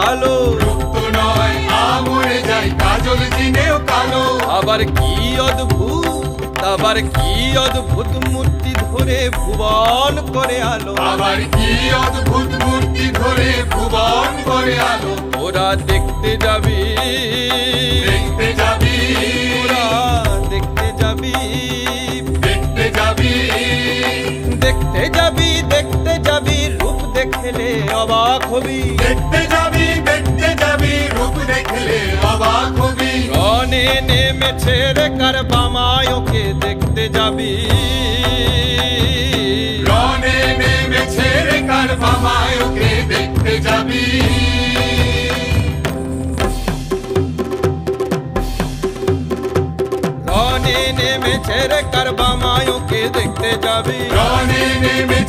কালো, রক্ত নয় আমরে যাই কাজল চিনেও কালো। আবার কি অদ্ভুত মূর্তি ধরে ভুবন করে আলো, আবার কি অদ্ভুত মূর্তি ধরে ভুবন করে আলো। ওরা দেখতে যাবি, দেখতে যাবি, ওরা দেখতে যাবি, দেখতে যাবি, দেখতে যাবি, দেখতে যাবি, রূপ দেখলে অবাক হবি, দেখতে যাবি, দেখতে যাবি, রূপ দেখলে অবাক হবি। রণে নেমেছে রে কারবামায়কে দেখতে যাবি, রণে নেমেছে রে কারবামায়কে দেখতে যাবি। রণে নেমেছে রে কারবামায়কে দেখতে যাবি। রণে নেমেছে